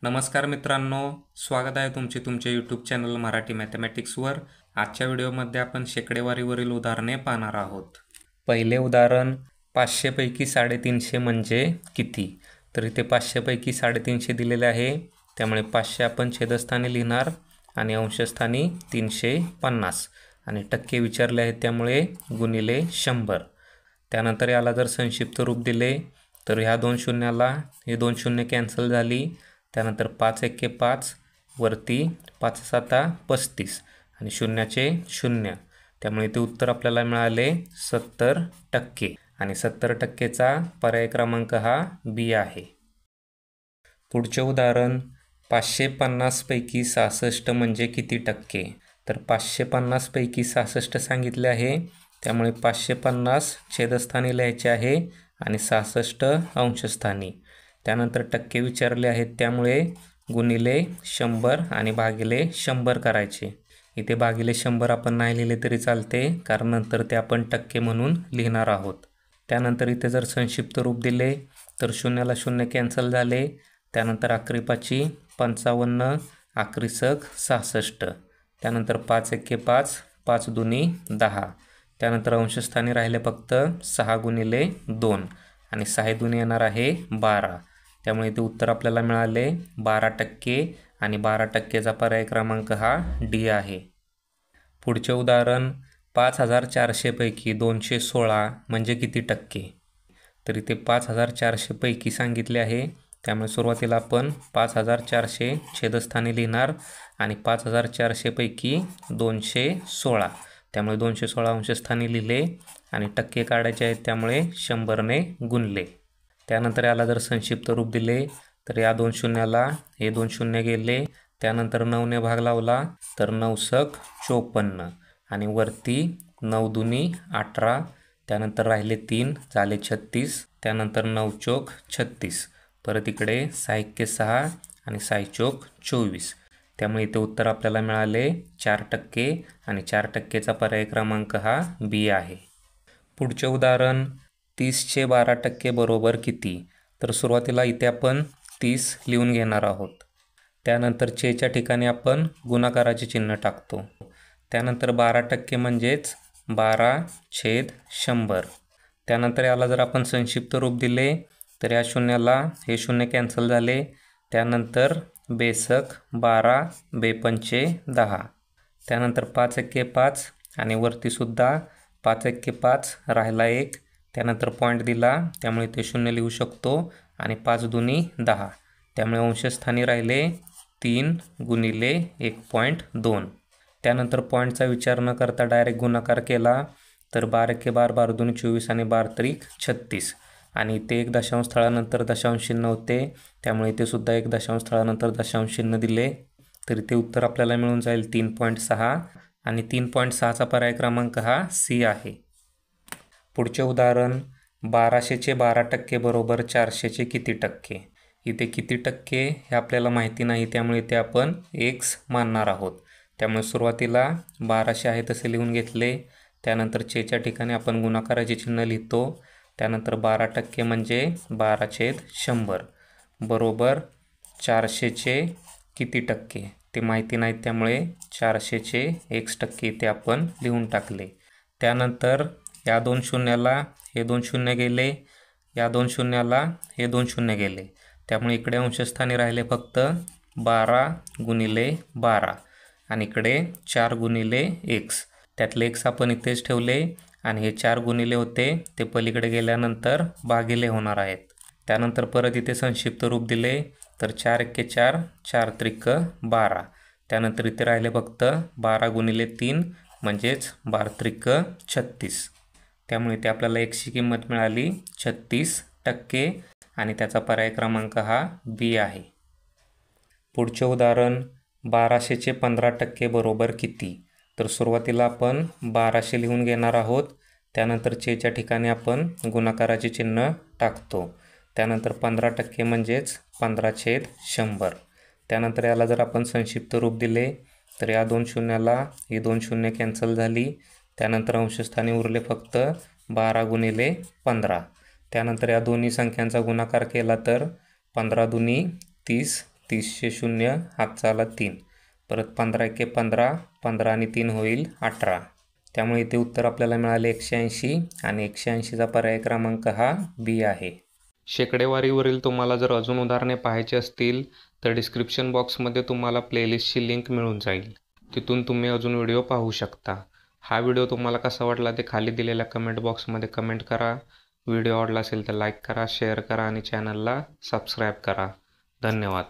नमस्कार मित्रांनो, स्वागत आहे तुमच्या यूट्यूब चॅनल मराठी मॅथमॅटिक्सवर। आजच्या व्हिडिओमध्ये आपण शेकडेवारीवरील उदाहरणे पाहणार आहोत। पहिले उदाहरण, 500 पैकी 350 म्हणजे किती? तर इथे 500 पैकी 350 दिलेले आहे, त्यामुळे 500 आपण छेदस्थानी लिहिणार आणि अंशस्थानी 350 आणि टक्के विचारले आहेत त्यामुळे गुणिले 100। त्यानंतर याला जर संक्षिप्त रूप दिले तर ह्या दोन शून्याला हे दोन शून्य कॅन्सल झाली। त्यानंतर 5 एके 5 वरती 5 7 35 आणि शून्याचे शून्य, त्यामुळे ते उत्तर आपल्याला मिळाले 70% आणि 70%चा पर्याय क्रमांक हा बी आहे। पुढचे उदाहरण, 550 पैकी 66 म्हणजे किती टक्के? तर 550 पैकी 66 सांगितले आहे, त्यामुळे 550 छेदस्थानी लिहायचे आहे आणि 66 अंशस्थानी। त्यानंतर टक्के विचारले आहेत त्यामुळे गुणिले 100 आणि भागिले 100 करायचे। इथे भागिले 100 आपण नाही लिहिले तरी चालते, कारण नंतर ते आपण टक्के म्हणून लिहिणार आहोत। त्यानंतर इथे जर संक्षिप्त रूप दिले तर शून्याला शून्य कॅन्सल झाले। त्यानंतर अकरी पाची 55, अकरी सक 66, त्यानंतर 5 एके 5, 5 दुनी 10, त्यानंतर अंशस्थानी राहिले फक्त 6 गुणिले 2 आणि 6 दुनी येणार आहे 12, त्यामुळे ते उत्तर आपल्याला मिळाले 12% आणि 12%चा पर्याय क्रमांक हा डी आहे। पुढचे उदाहरण, 5400 पैकी 216 म्हणजे किती टक्के? तर इथे 5400 पैकी सांगितले आहे, त्यामुळे सुरुवातीला आपण 5400 छेदस्थानी लिहिणार आणि 5400 पैकी 216, त्यामुळे 216 अंशस्थानी लिहिले आणि टक्के काढायचे आहेत त्यामुळे 100ने गुणले। त्यानंतर याला जर संक्षिप्त रूप दिले तर या दोन शून्याला हे दोन शून्य गेले, त्यानंतर 9ने भाग लावला तर 9 सक 54 आणि वरती 9 दुनी 18, त्यानंतर राहिले 3 झाले 36, त्यानंतर 9 चोक 36, परत इकडे 6 एक्के 6 आणि 6 चोक 24, त्यामुळे इथे उत्तर आपल्याला मिळाले 4% आणि 4%चा पर्याय क्रमांक हा बी आहे। पुढचे उदाहरण, 30चे 12% बरोबर किती? तर सुरुवातीला इथे आपण 30 लिहून घेणार आहोत। त्यानंतर चेच्या ठिकाणी आपण गुणाकाराचे चिन्ह टाकतो। त्यानंतर 12% म्हणजेच 12/100। त्यानंतर याला जर आपण संक्षिप्त रूप दिले तर या शून्याला हे शून्य कॅन्सल झाले, त्यानंतर बेसक 12 बेपंचे 10, त्यानंतर 5 एके 5 आणि वरतीसुद्धा 5 एके 5 राहिला 1, त्यानंतर पॉईंट दिला त्यामुळे ते शून्य लिहू शकतो आणि 5 दुनी 10, त्यामुळे अंशस्थानी राहिले 3 गुणिले 1.2। त्यानंतर पॉईंटचा विचार न करता डायरेक्ट गुणाकार केला तर 12 एके 12, 12 दुनी 24 आणि 12 त्रिक 36 आणि इथे एक दशांश स्थळानंतर दशांश चिन्ह होते, त्यामुळे इथे सुद्धा एक दशांश स्थळानंतर दशांश चिन्ह दिले, तर इथे उत्तर आपल्याला मिळून जाईल 3.6 आणि 3.6चा पर्याय क्रमांक हा सी आहे। पुढचे उदाहरण, 1200चे 12% बरोबर 400चे किती टक्के? इथे किती टक्के हे आपल्याला माहिती नाही, त्यामुळे इथे आपण x मानणार आहोत। त्यामुळे सुरुवातीला 1200 आहे तसे लिहून घेतले, त्यानंतर चेच्या ठिकाणी आपण गुणाकाराचे चिन्ह लिहितो, त्यानंतर 12% म्हणजे 12/100 बरोबर 400चे किती टक्के ते माहिती नाही, त्यामुळे 400चे x% इथे आपण लिहून टाकले। त्यानंतर या दोन शून्याला हे दोन शून्य गेले, या दोन शून्याला हे दोन शून्य गेले, त्यामुळे इकडे अंशस्थानी राहिले फक्त 12 गुणिले 12 आणि इकडे 4 गुणिले x, त्यातले x आपण इथेच ठेवले आणि हे 4 गुणिले होते ते पलीकडे गेल्यानंतर भागिले होणार आहेत। त्यानंतर परत इथे संक्षिप्त रूप दिले तर 4 एके 4, 4 त्रिक 12, त्यानंतर इथे राहिले फक्त 12 गुणिले 3 म्हणजेच 12 त्रिक 36, त्यामुळे ते आपल्याला xची किंमत मिळाली 36% आणि त्याचा पर्याय क्रमांक हा बी आहे। पुढचे उदाहरण, 1200चे 15% बरोबर किती? तर सुरुवातीला आपण 1200 लिहून घेणार आहोत, त्यानंतर चेच्या ठिकाणी आपण गुणाकाराचे चिन्ह टाकतो, त्यानंतर 15% म्हणजेच 15/100, त्यानंतर याला जर आपण संक्षिप्त रूप दिले तर या दोन शून्याला ही दोन शून्य कॅन्सल झाली, त्यानंतर अंशस्थानी उरले फक्त 12 गुणिले 15, त्यानंतर या दोन्ही संख्यांचा गुणाकार केला तर 15 दुनी 30, 30 शून्य हातचा आला 3, परत 15 एके 15, 15 आणि 3 होईल 18. त्यामुळे इथे उत्तर आपल्याला मिळाले 180 आणि 180चा पर्याय क्रमांक हा बी आहे. शेकडेवारीवरील तुम्हाला जर अजून उदाहरणे पाहायची असतील तर डिस्क्रिप्शन बॉक्समध्ये तुम्हाला प्लेलिस्टची लिंक मिळून जाईल. तिथून तुम्ही अजून व्हिडिओ पाहू शकता. हा व्हिडिओ तुम्हाला कसा वाटला ते खाली दिलेल्या कमेंट बॉक्समध्ये कमेंट करा. व्हिडिओ आवडला असेल तर लाईक करा, शेअर करा आणि चॅनलला सबस्क्राईब करा. धन्यवाद.